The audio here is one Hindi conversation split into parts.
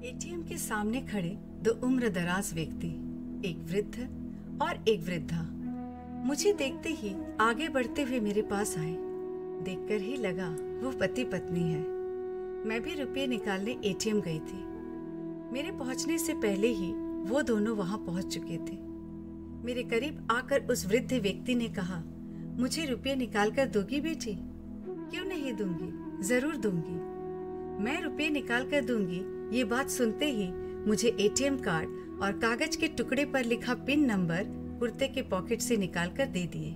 एटीएम के सामने खड़े दो उम्रदराज व्यक्ति, एक वृद्ध और एक वृद्धा, मुझे देखते ही आगे बढ़ते हुए मेरे पास आए। देखकर ही लगा वो पति पत्नी है। मैं भी रुपये निकालने एटीएम गई थी। मेरे पहुंचने से पहले ही वो दोनों वहां पहुंच चुके थे। मेरे करीब आकर उस वृद्ध व्यक्ति ने कहा, मुझे रुपये निकाल कर दोगी बेटी? क्यों नहीं दूंगी, जरूर दूंगी। मैं रुपये निकाल कर दूंगी, ये बात सुनते ही मुझे एटीएम कार्ड और कागज के टुकड़े पर लिखा पिन नंबर कुर्ते के पॉकेट से निकाल कर दे दिए।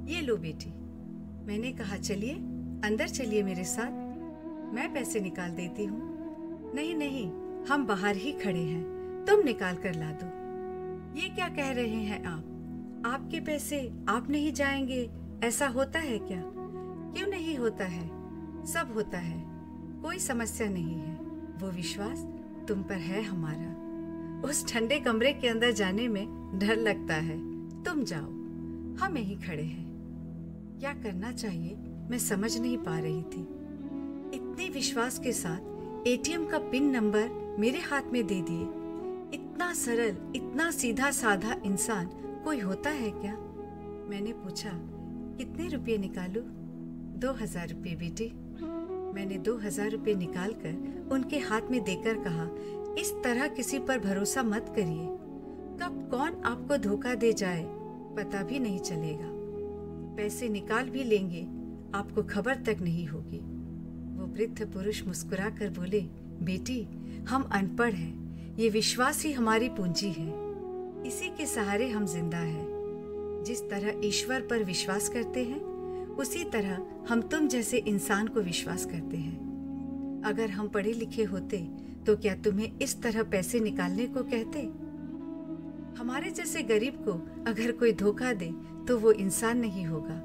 ये लो बेटी। मैंने कहा, चलिए अंदर चलिए मेरे साथ, मैं पैसे निकाल देती हूँ। नहीं नहीं, हम बाहर ही खड़े हैं, तुम निकाल कर ला दो। ये क्या कह रहे हैं आप? आपके पैसे आप नहीं जाएंगे, ऐसा होता है क्या? क्यों नहीं होता है, सब होता है, कोई समस्या नहीं है। वो विश्वास तुम पर है हमारा। उस ठंडे कमरे के अंदर जाने में डर लगता है, तुम जाओ, हम यहीं खड़े हैं। क्या करना चाहिए मैं समझ नहीं पा रही थी। इतने विश्वास के साथ एटीएम का पिन नंबर मेरे हाथ में दे दिए। इतना सरल, इतना सीधा साधा इंसान कोई होता है क्या? मैंने पूछा, कितने रुपये निकालूं? 2000 रुपये बेटी। मैंने 2000 रुपये निकाल कर उनके हाथ में देकर कहा, इस तरह किसी पर भरोसा मत करिए, कब कौन आपको धोखा दे जाए पता भी नहीं चलेगा। पैसे निकाल भी लेंगे, आपको खबर तक नहीं होगी। वो वृद्ध पुरुष मुस्कुरा कर बोले, बेटी हम अनपढ़ हैं, ये विश्वास ही हमारी पूंजी है, इसी के सहारे हम जिंदा हैं। जिस तरह ईश्वर पर विश्वास करते हैं, उसी तरह हम तुम जैसे इंसान को विश्वास करते हैं। अगर हम पढ़े लिखे होते तो क्या तुम्हें इस तरह पैसे निकालने को कहते? हमारे जैसे गरीब को अगर कोई धोखा दे तो वो इंसान नहीं होगा,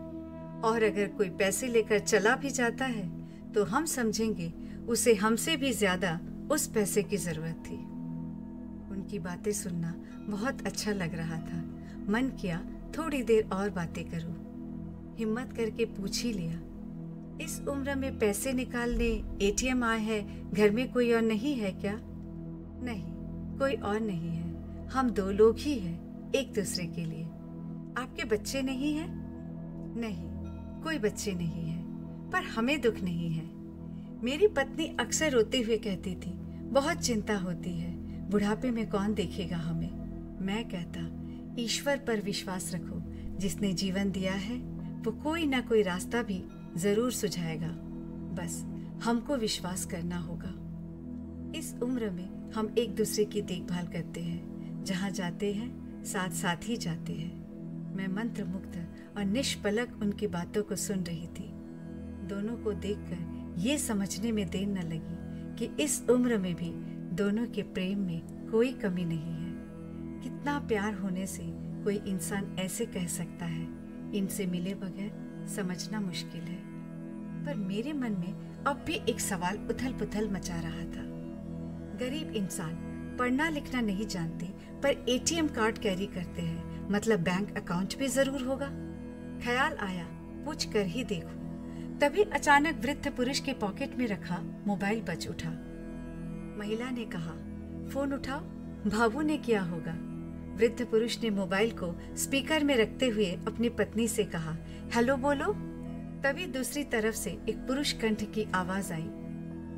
और अगर कोई पैसे लेकर चला भी जाता है तो हम समझेंगे उसे हमसे भी ज्यादा उस पैसे की जरूरत थी। उनकी बातें सुनना बहुत अच्छा लग रहा था। मन किया थोड़ी देर और बातें करूं। हिम्मत करके पूछ ही लिया, इस उम्र में पैसे निकालने एटीएम आए हैं, घर में कोई और नहीं है क्या? नहीं, कोई और नहीं है, हम दो लोग ही हैं एक दूसरे के लिए। आपके बच्चे नहीं हैं? नहीं, कोई बच्चे नहीं हैं, पर हमें दुख नहीं है। मेरी पत्नी अक्सर रोते हुए कहती थी, बहुत चिंता होती है, बुढ़ापे में कौन देखेगा हमें। मैं कहता, ईश्वर पर विश्वास रखो, जिसने जीवन दिया है वो कोई ना कोई रास्ता भी जरूर सुझाएगा, बस हमको विश्वास करना होगा। इस उम्र में हम एक दूसरे की देखभाल करते हैं, जहाँ जाते हैं साथ साथ ही जाते हैं। मैं मंत्र मुग्ध और निष्पलक उनकी बातों को सुन रही थी। दोनों को देखकर ये समझने में देर न लगी कि इस उम्र में भी दोनों के प्रेम में कोई कमी नहीं है। कितना प्यार होने से कोई इंसान ऐसे कह सकता है, इनसे मिले बगैर समझना मुश्किल है। पर मेरे मन में अब भी एक सवाल उथल पुथल मचा रहा था। गरीब इंसान पढ़ना लिखना नहीं जानते, पर एटीएम कार्ड कैरी करते हैं, मतलब बैंक अकाउंट भी जरूर होगा। ख्याल आया, पूछ कर ही देखूं। तभी अचानक वृद्ध पुरुष के पॉकेट में रखा मोबाइल बज उठा। महिला ने कहा, फोन उठाओ, भाभू ने किया होगा। वृद्ध पुरुष ने मोबाइल को स्पीकर में रखते हुए अपनी पत्नी से कहा, हेलो बोलो। तभी दूसरी तरफ से एक पुरुष कंठ की आवाज आई,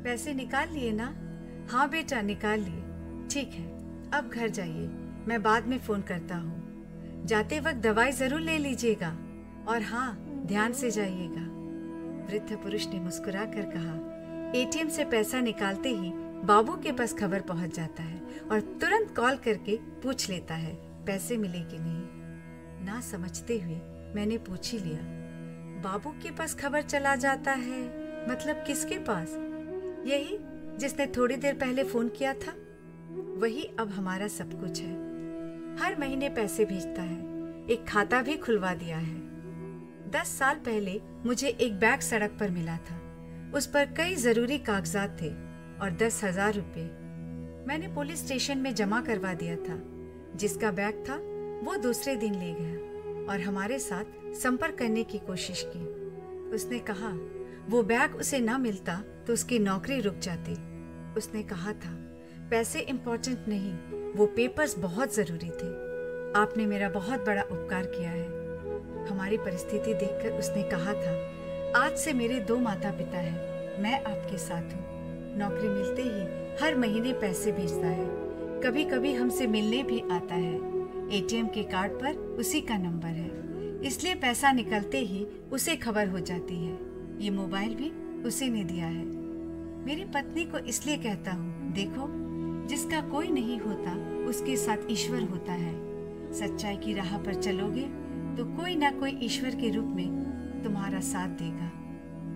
पैसे निकाल लिए ना? हाँ बेटा, निकाल लिए। ठीक है, अब घर जाइए, मैं बाद में फोन करता हूँ। जाते वक्त दवाई जरूर ले लीजिएगा, और हाँ, ध्यान से जाइएगा। वृद्ध पुरुष ने मुस्कुरा कर कहा, एटीएम से पैसा निकालते ही बाबू के पास खबर पहुंच जाता है और तुरंत कॉल करके पूछ लेता है पैसे मिले कि नहीं। ना समझते हुए मैंने पूछ ही लिया, बाबू के पास खबर चला जाता है मतलब किसके पास? यही जिसने थोड़ी देर पहले फोन किया था, वही अब हमारा सब कुछ है। हर महीने पैसे भेजता है, एक खाता भी खुलवा दिया है। 10 साल पहले मुझे एक बैग सड़क पर मिला था, उस पर कई जरूरी कागजात थे और 10,000 रुपये। मैंने पुलिस स्टेशन में जमा करवा दिया था। जिसका बैग था वो दूसरे दिन ले गया और हमारे साथ संपर्क करने की कोशिश की। उसने कहा वो बैग उसे न मिलता तो उसकी नौकरी रुक जाती। उसने कहा था पैसे इम्पोर्टेंट नहीं, वो पेपर्स बहुत ज़रूरी थे। आपने मेरा बहुत बड़ा उपकार किया है। हमारी परिस्थिति देखकर उसने कहा था, आज से मेरे 2 माता पिता हैं, मैं आपके साथ हूँ। नौकरी मिलते ही हर महीने पैसे भेजता है, कभी कभी हमसे मिलने भी आता है। एटीएम के कार्ड पर उसी का नंबर है, इसलिए पैसा निकलते ही उसे खबर हो जाती है। ये मोबाइल भी उसी ने दिया है। मेरी पत्नी को इसलिए कहता हूँ, देखो, जिसका कोई नहीं होता उसके साथ ईश्वर होता है। सच्चाई की राह पर चलोगे तो कोई ना कोई ईश्वर के रूप में तुम्हारा साथ देगा।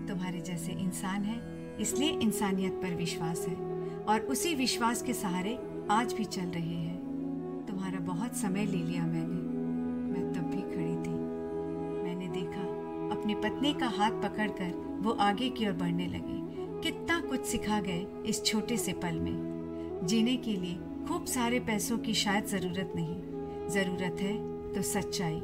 तुम्हारे जैसे इंसान है, इसलिए इंसानियत पर विश्वास है और उसी विश्वास के सहारे आज भी चल रहे हैं। तुम्हारा बहुत समय ले लिया मैंने, मैं तब भी खड़ी थी। मैंने देखा अपनी पत्नी का हाथ पकड़कर वो आगे की ओर बढ़ने लगे। कितना कुछ सिखा गए इस छोटे से पल में। जीने के लिए खूब सारे पैसों की शायद ज़रूरत नहीं, ज़रूरत है तो सच्चाई,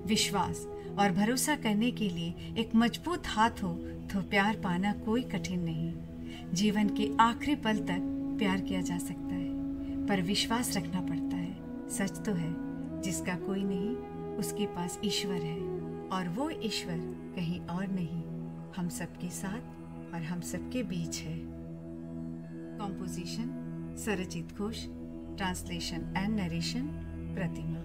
विश्वास और भरोसा करने के लिए एक मजबूत हाथ हो तो प्यार पाना कोई कठिन नहीं। जीवन के आखिरी पल तक प्यार किया जा सकता है, पर विश्वास रखना पड़ता है। सच तो है, जिसका कोई नहीं उसके पास ईश्वर है, और वो ईश्वर कहीं और नहीं, हम सबके साथ और हम सबके बीच है। Composition Surjit Ghosh, translation and narration Pratima.